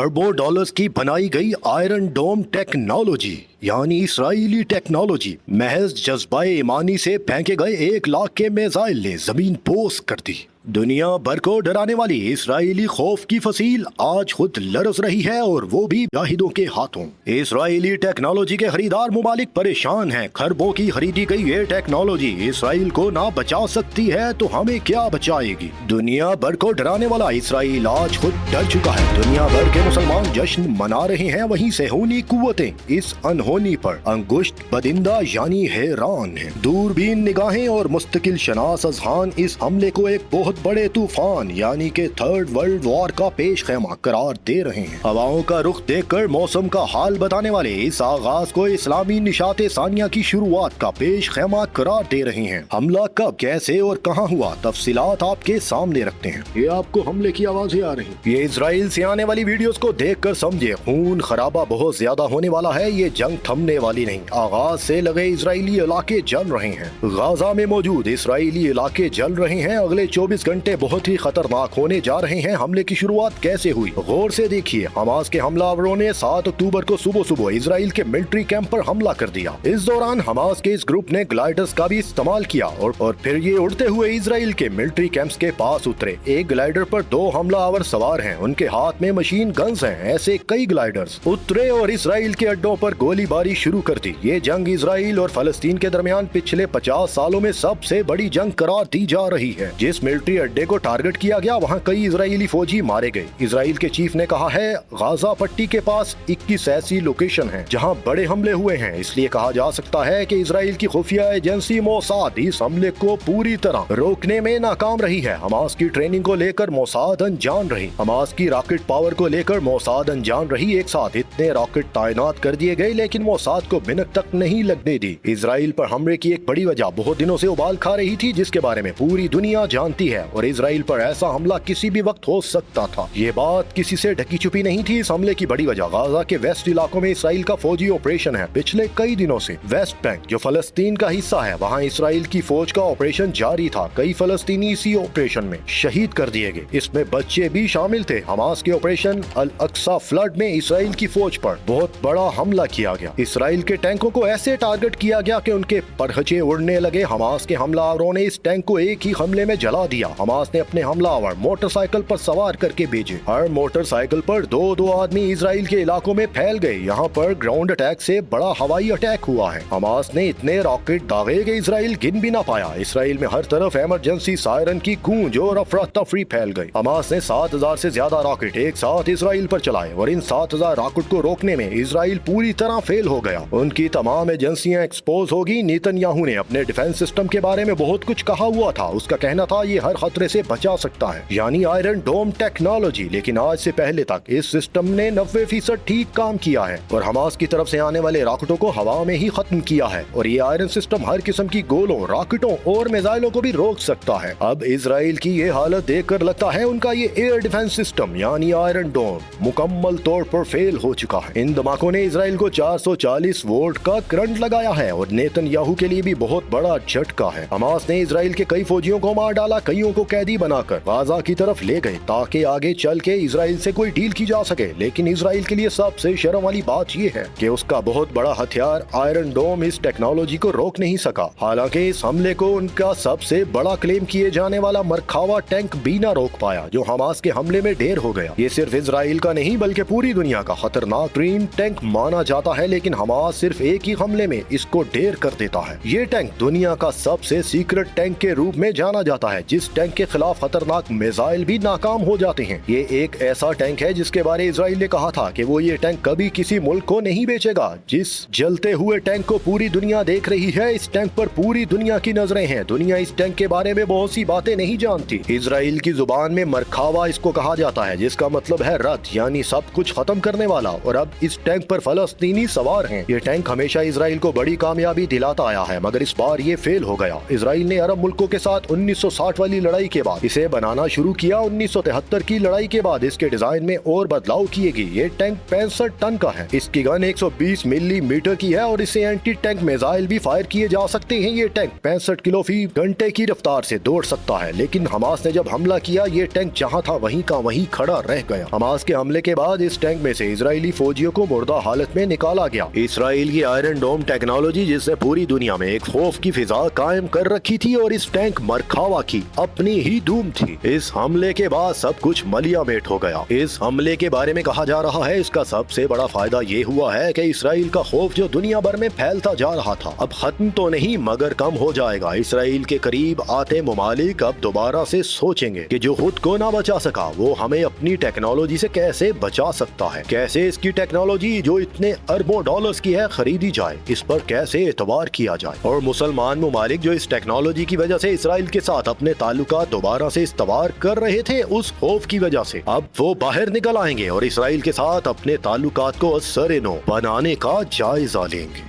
अरबों डॉलर्स की बनाई गई आयरन डोम टेक्नोलॉजी यानी इसराइली टेक्नोलॉजी महज जज्बाए ईमानी से फेंके गए 1 लाख के मिसाइल ने जमीन पोस कर दी। दुनिया भर को डराने वाली इसराइली खौफ की फसील आज खुद लरस रही है और वो भी मुजाहिदों के हाथों। इसराइली टेक्नोलॉजी के खरीदार मुमालिक परेशान हैं। खरबों की खरीदी गई ये टेक्नोलॉजी इसराइल को ना बचा सकती है तो हमें क्या बचाएगी। दुनिया भर को डराने वाला इसराइल आज खुद डर चुका है। दुनिया भर के मुसलमान जश्न मना रहे हैं, वहीं सेहूनी कुव्वतें इस अनहोनी पर अंगुश्त बदिंदा यानी हैरान है। दूरबीन निगाहें और मुस्तकिल शनास अज़हान इस हमले को एक बहुत बड़े तूफान यानी कि थर्ड वर्ल्ड वॉर का पेश खैमा करार दे रहे हैं। हवाओं का रुख देखकर मौसम का हाल बताने वाले इस आगाज को इस्लामी निशाते सानिया की शुरुआत का पेश खैमा करार दे रहे हैं। हमला कब, कैसे और कहां हुआ, तफसीलात आपके सामने रखते हैं। ये आपको हमले की आवाजें आ रही। ये इजराइल से आने वाली वीडियोस को देखकर समझे खून खराबा बहुत ज्यादा होने वाला है। ये जंग थमने वाली नहीं। आगाज से लगे इजरायली इलाके जल रहे हैं। गाजा में मौजूद इजरायली इलाके जल रहे हैं। अगले 24 घंटे बहुत ही खतरनाक होने जा रहे हैं। हमले की शुरुआत कैसे हुई, गौर से देखिए। हमास के हमलावरों ने 7 अक्टूबर को सुबह सुबह इजराइल के मिलिट्री कैंप पर हमला कर दिया। इस दौरान हमास के इस ग्रुप ने ग्लाइडर्स का भी इस्तेमाल किया और फिर ये उड़ते हुए इजराइल के मिलिट्री कैंप्स के पास उतरे। एक ग्लाइडर पर 2 हमलावर सवार हैं, उनके हाथ में मशीन गन्स हैं। ऐसे कई ग्लाइडर्स उतरे और इजराइल के अड्डों पर गोलीबारी शुरू कर दी। ये जंग इजराइल और फलस्तीन के दरमियान पिछले 50 सालों में सबसे बड़ी जंग करार दी जा रही है। जिस मिलिट्री अड्डे को टारगेट किया गया वहां कई इजरायली फौजी मारे गए। इजराइल के चीफ ने कहा है गाजा पट्टी के पास 21 ऐसी लोकेशन हैं जहां बड़े हमले हुए हैं। इसलिए कहा जा सकता है कि इजराइल की खुफिया एजेंसी मोसाद इस हमले को पूरी तरह रोकने में नाकाम रही है। हमास की ट्रेनिंग को लेकर मोसाद अनजान रही। हमास की रॉकेट पावर को लेकर मोसाद अनजान रही। एक साथ इतने रॉकेट तैनात कर दिए गए लेकिन मोसाद को मिनट तक नहीं लगने दी। इजराइल पर हमले की एक बड़ी वजह बहुत दिनों से उबाल खा रही थी, जिसके बारे में पूरी दुनिया जानती है और इजराइल पर ऐसा हमला किसी भी वक्त हो सकता था। ये बात किसी से ढकी छुपी नहीं थी। इस हमले की बड़ी वजह गाजा के वेस्ट इलाकों में इजराइल का फौजी ऑपरेशन है। पिछले कई दिनों से वेस्ट बैंक जो फलस्तीन का हिस्सा है वहाँ इजराइल की फौज का ऑपरेशन जारी था। कई फलस्तीनी इसी ऑपरेशन में शहीद कर दिए गए, इसमें बच्चे भी शामिल थे। हमास के ऑपरेशन अल अक्सा फ्लड में इजराइल की फौज पर बहुत बड़ा हमला किया गया। इजराइल के टैंकों को ऐसे टारगेट किया गया कि उनके परखचे उड़ने लगे। हमास के हमलावरों ने इस टैंक को एक ही हमले में जला दिया। हमास ने अपने हमलावर मोटरसाइकिल पर सवार करके भेजे। हर मोटरसाइकिल पर 2-2 आदमी इजराइल के इलाकों में फैल गए। यहाँ पर ग्राउंड अटैक से बड़ा हवाई अटैक हुआ है। हमास ने इतने रॉकेट दागे कि इजराइल गिन भी ना पाया। इजराइल में हर तरफ इमरजेंसी सायरन की गूंज और अफरा तफरी फैल गई। हमास ने 7,000 से ज्यादा रॉकेट एक साथ इजराइल पर चलाए और इन 7,000 रॉकेट को रोकने में इजराइल पूरी तरह फेल हो गया। उनकी तमाम एजेंसियां एक्सपोज होगी। नेतन्याहू ने अपने डिफेंस सिस्टम के बारे में बहुत कुछ कहा हुआ था। उसका कहना था ये हर खतरे से बचा सकता है, यानी आयरन डोम टेक्नोलॉजी। लेकिन आज से पहले तक इस सिस्टम ने 90% ठीक काम किया है और हमास की तरफ से आने वाले रॉकेटों को हवा में ही खत्म किया है। और ये आयरन सिस्टम हर किस्म की गोलों, रॉकेटों और मिसाइलों को भी रोक सकता है। अब इजराइल की ये हालत देखकर लगता है उनका ये एयर डिफेंस सिस्टम यानी आयरन डोम मुकम्मल तौर पर फेल हो चुका है। इन धमाकों ने इजराइल को 440 वोल्ट का करंट लगाया है और नेतन्याहू के लिए भी बहुत बड़ा झटका है। हमास ने इजराइल के कई फौजियों को मार डाला, कईयों को कैदी बनाकर गाजा की तरफ ले गए ताकि आगे चल के इजराइल से कोई डील की जा सके। लेकिन इजराइल के लिए सबसे शर्म वाली बात यह है कि उसका बहुत बड़ा हथियार आयरन डोम इस टेक्नोलॉजी को रोक नहीं सका। हालांकि इस हमले को उनका सबसे बड़ा क्लेम किए जाने वाला मरखावा टैंक भी न रोक पाया, जो हमास के हमले में ढेर हो गया। ये सिर्फ इजराइल का नहीं बल्कि पूरी दुनिया का खतरनाक तरीन टैंक माना जाता है। लेकिन हमास सिर्फ एक ही हमले में इसको ढेर कर देता है। ये टैंक दुनिया का सबसे सीक्रेट टैंक के रूप में जाना जाता है, जिस टैंक के खिलाफ खतरनाक मिसाइल भी नाकाम हो जाते हैं। ये एक ऐसा टैंक है जिसके बारे इजराइल ने कहा था कि वो ये टैंक कभी किसी मुल्क को नहीं बेचेगा। जिस जलते हुए टैंक को पूरी दुनिया देख रही है, इस टैंक पर पूरी दुनिया की नजरें हैं। दुनिया इस टैंक के बारे में बहुत सी बातें नहीं जानती। इजराइल की जुबान में मरखावा इसको कहा जाता है, जिसका मतलब है रथ, यानी सब कुछ खत्म करने वाला। और अब इस टैंक पर फलस्तीनी सवार हैं। ये टैंक हमेशा इजराइल को बड़ी कामयाबी दिलाता आया है, मगर इस बार ये फेल हो गया। इजराइल ने अरब मुल्कों के साथ 1960 वाली लड़ाई के बाद इसे बनाना शुरू किया। 1973 की लड़ाई के बाद इसके डिजाइन में और बदलाव किए गए। ये टैंक 65 टन का है। इसकी गन 120 मिलीमीटर की है और इससे एंटी टैंक मिसाइल भी फायर किए जा सकते हैं। ये टैंक 65 किलो फी घंटे की रफ्तार से दौड़ सकता है। लेकिन हमास ने जब हमला किया, ये टैंक जहाँ था वहीं का वहीं खड़ा रह गया। हमास के हमले के बाद इस टैंक में से इजरायली फौजियों को मुर्दा हालत में निकाला गया। इसराइल की आयरन डोम टेक्नोलॉजी, जिसने पूरी दुनिया में एक खौफ की फिजा कायम कर रखी थी, और इस टैंक मरखावा की अपनी ही धूम थी। इस हमले के बाद सब कुछ मलियामेट हो गया। इस हमले के बारे में कहा जा रहा है, इसका सबसे बड़ा फायदा ये हुआ है कि इसराइल का खौफ जो दुनिया भर में फैलता जा रहा था, अब खत्म तो नहीं मगर कम हो जाएगा। इसराइल के करीब आते ममालिक अब दोबारा से सोचेंगे कि जो खुद को ना बचा सका वो हमें अपनी टेक्नोलॉजी से कैसे बचा सकता है। कैसे इसकी टेक्नोलॉजी जो इतने अरबों डॉलर्स की है खरीदी जाए, इस पर कैसे एतबार किया जाए। और मुसलमान ममालिक जो इस टेक्नोलॉजी की वजह से इसराइल के साथ अपने ताल्लुकात दोबारा से इस्तवार कर रहे थे, उस खौफ की वजह से अब वो बाहर निकल आएंगे और इसराइल के साथ अपने ताल्लुकात को असर-ए-नो बनाने का जायजा लेंगे।